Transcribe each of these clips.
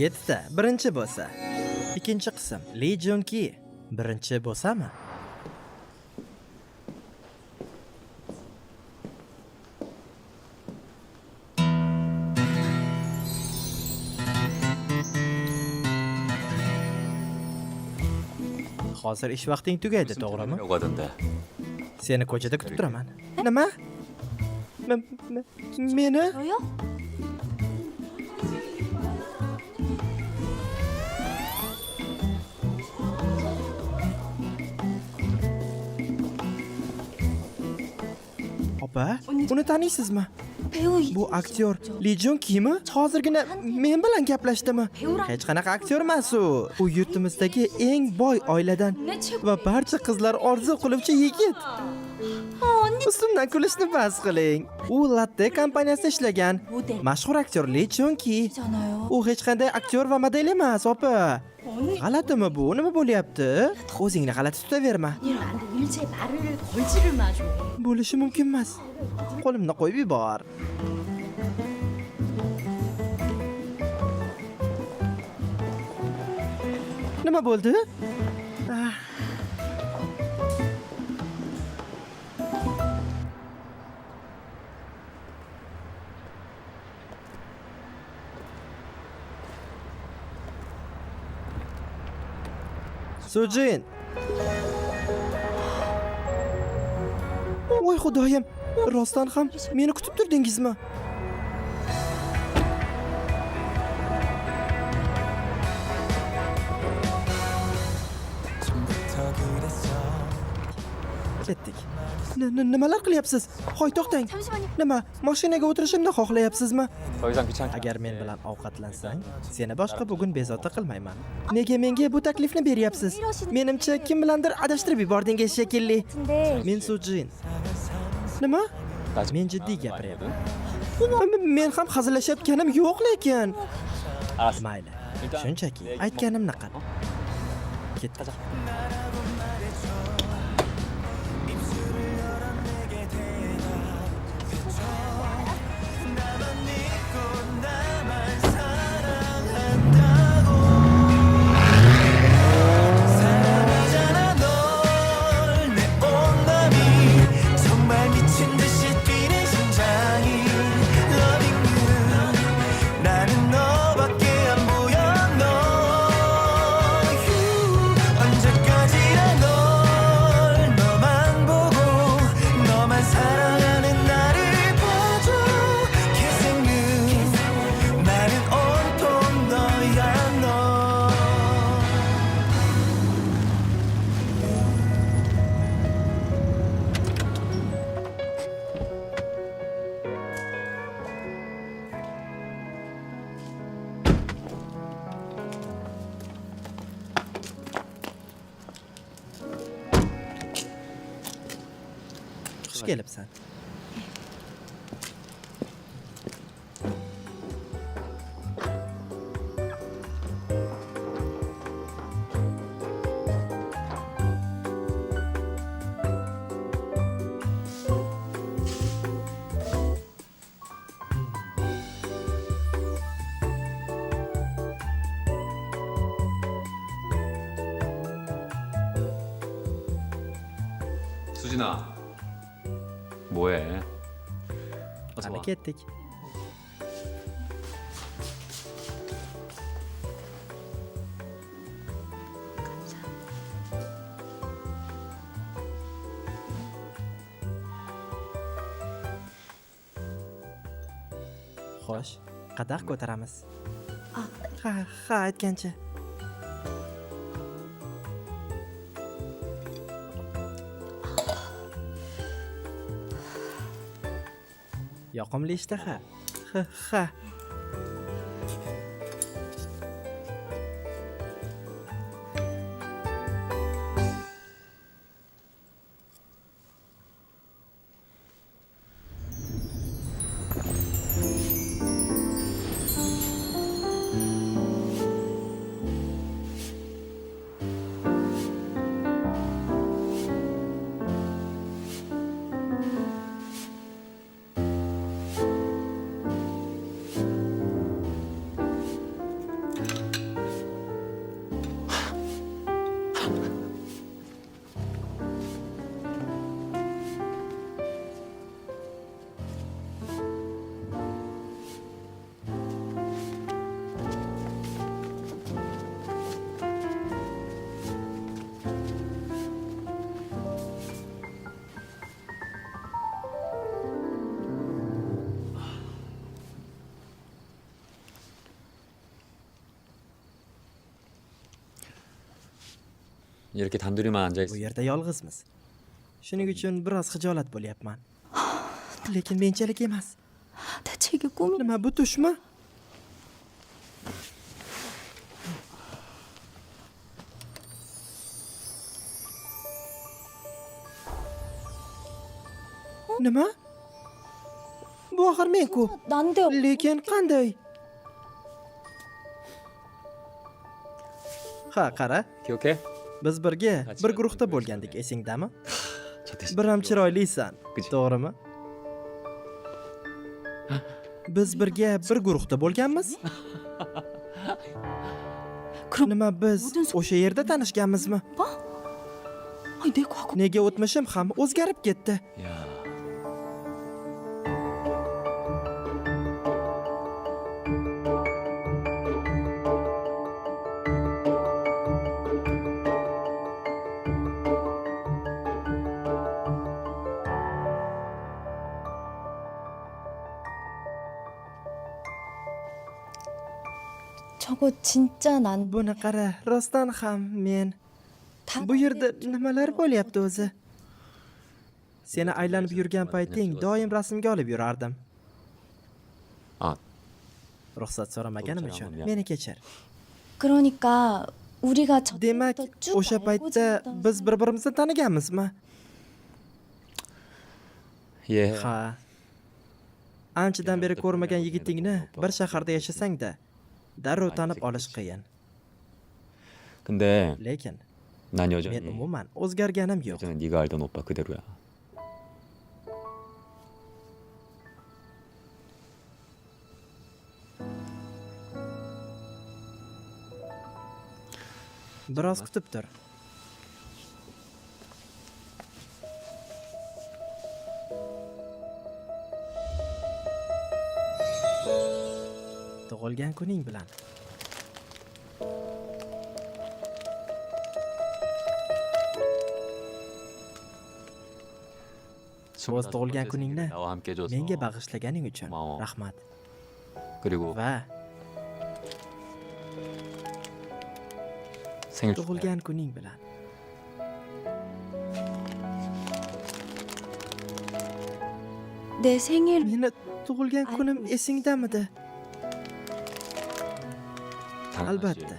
7 ta birinchi bo'lsa, ikkinchi qism Lee Jun Ki birinchi bo'lsami? Hozir ish vaqting tugaydi, to'g'rimi? 라고 하던데. Seni ko'chada kutib turaman. Nima? Meni? 저요? Opa, uni taniysizmi? 배우 Bu aktyor Lee Jun Ki'mi? Hozirgina men bilan gaplashdimi? 배우랑 Hech qanaqa aktyor emas u. U yurtimizdagi eng boy oiladan 내 최고. va barcha qizlar orzu qiluvchi yigit. 언니 Ustimdan kulishni bas qiling. U Latte kompaniyasida ishlagan 모델 mashhur aktyor Lee Jun Ki. 잖아요. U hech qanday aktyor va model emas, opa. 언니 G'alatimi bu? Nima bo'lyapti? O'zingni g'alati tutaverma. 일한테 일체 말을 걸지를 마줘. Bo'lishi mumkin emas. Qo'limni qo'yib yubor. Nima bo'ldi? Ah. Sujin. Voy xudoyim, rostdan ham meni kutib turdingizmi? Ketdik. Nimalar qilyapsiz? Hoy, to'xtang. 잠시만요. Nima? Mashinaga o'tirishimni xohlayapsizmi? 더 이상 귀찮게. Agar men bilan ovqatlansang, seni boshqa bugun bezovta qilmayman. Nega menga bu taklifni beryapsiz? Menimcha kim bilandir adashtirib yubordingiz shekilli. 근데 Men Sujin. Nima? 나 Men jiddiy gapiryapman. Men ham hazillashayotganim yo'q lekin. 알았어. Mayli. Shunchaki aytganimni qil. Ketdik. 사랑하잖아 널 내 온 맘이 정말 미친 듯이 뛰는 심장이 Loving you 나는 너밖에 안 보여 너 언제까지나 널 너만 보고 너만 사랑하는 나를 봐줘 Kissing you 나는 온통 너야 너 Xush kelibsan. 수진아. 뭐해? 어서 Qani 와. ketdik. Xo'sh, qadah ko'taramiz. Ha, aytgancha. Yoqimli ishtaha. Ha. 이렇게 단둘이만 앉아 Bu 있어. yerda yolg'izmiz. Shuning uchun biroz xijolat bo'lyapman. Lekin menchalik emas. 대체 이게 꿈이? Nima bu tushmi? Nima? Bu axir men-ku. 난데요. Lekin qanday? Ha, qara. 기억해? Biz birga bir guruhda bo'lgandik, esingdami? Bir ham chiroylisan, Kuch. to'g'rimi? Biz birga bir guruhda bo'lganmiz? 그럼 Nima biz Mo'din so- o'sha yerda tanishganmizmi? 아니 내 과거 Nega o'tmishim ham o'zgarib ketdi? 야. 저거 진짜 난 Buni qara, rostdan ham men 다 bu yerda nimalar bo'lyapti o'zi? Seni aylanib yurgan payting doim rasmga olib yurardim. 아, Ruxsat so'ramaganim To'g'ri, uchun miya. meni kechir. 그러니까 우리가 저 Demak, 때부터 쭉 o'sha 알고 paytda 지내던 biz bir-birimizni taniganmizmi? 예. Ha. Anchadan beri ko'rmagan yigitingni bir shaharda yashasang-da, darrov tanib olish qiyin. 근데 Lekin 난 men 여전히 umuman o'zgarganim yo'q. 여전히 네가 알던 오빠 그대로야. Biroz kutib tur. Tug'ilgan kuning bilan. O'z tug'ilgan kuningni 나와 함께 해줘서 menga bag'ishlaganing uchun 고마워. rahmat. 그리고 Va 생일 축하해. tug'ilgan kuning bilan. 내 생일 Meni tug'ilgan kunim esingdamidi? 당연하지. Albatta.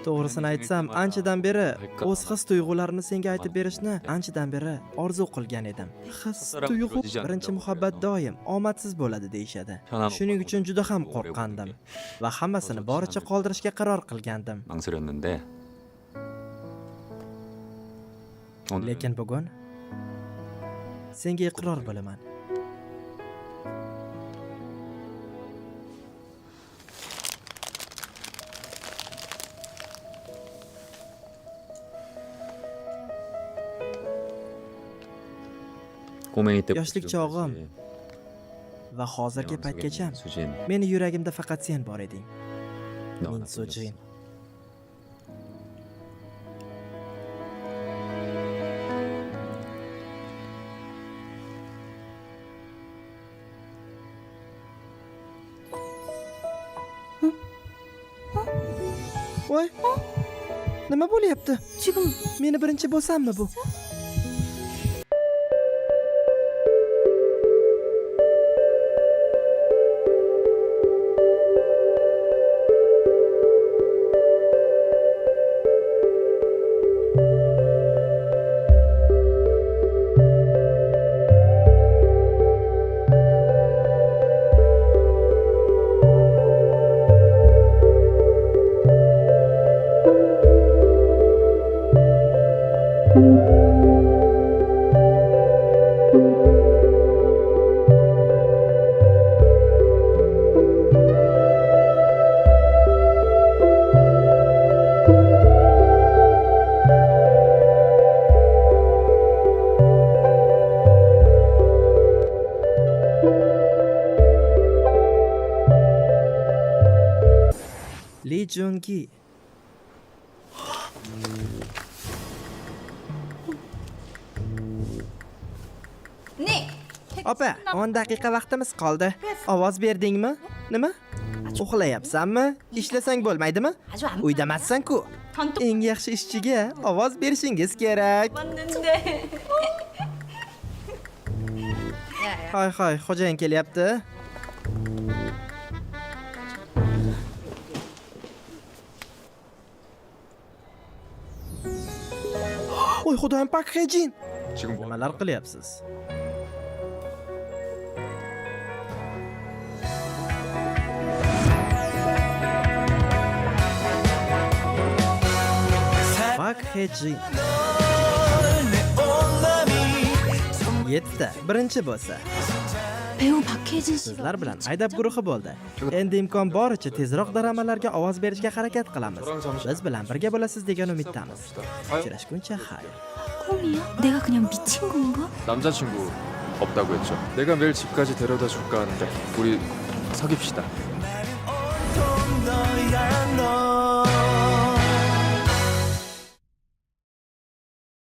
To'g'risini aytsam, anchadan beri o'z his-tuyg'ularini senga aytib berishni anchadan beri orzu qilgan edim. His-tuyg'u birinchi muhabbat doim omadsiz bo'ladi deyishadi. Shuning uchun juda ham qo'rqqandim va hammasini boricha qoldirishga qaror qilgandim. 망설였는데 오늘 Lekin bugun senga iqror bo'laman. 꼬맹이 때 yoshlik chog'im va hozirgi paytgacha meni yuragimda faqat sen bor eding. Min Sujin. Voy. Nima bo'lyapti? 지금 Meni birinchi bo'lsammi bu? Lee Jung-gi. 네. Opa, 10 daqiqa vaqtimiz qoldi. Ovoz berdingmi? Nima? Uxlayapsanmi? Ishlasang bo'lmaydimi? 아주 안 Uydamassan-ku. eng yaxshi ishchiga ovoz berishingiz kerak. 맞는데. Hay hay, xo'jayin kelyapti. Voy xudoyim, Pak Hejin. 지금 뭐 Nimalar qilyapsiz? Pak Hejin. 내 온 맘이 7ta, birinchi bo'lsa. 배우 박혜진 씨가 Sizlar bilan Aydab guruhi bo'ldi. Endi imkon boricha tezroq dramalarga ovoz berishga harakat qilamiz. Biz bilan birga bo'lasiz degan umiddamiz. Uchrashguncha xayr. 꿈이야? 내가 그냥 미친 건가? 남자친구 없다고 했죠. 내가 매일 집까지 데려다 줄까 하는데 우리 사귀읍시다. 온통 너야 너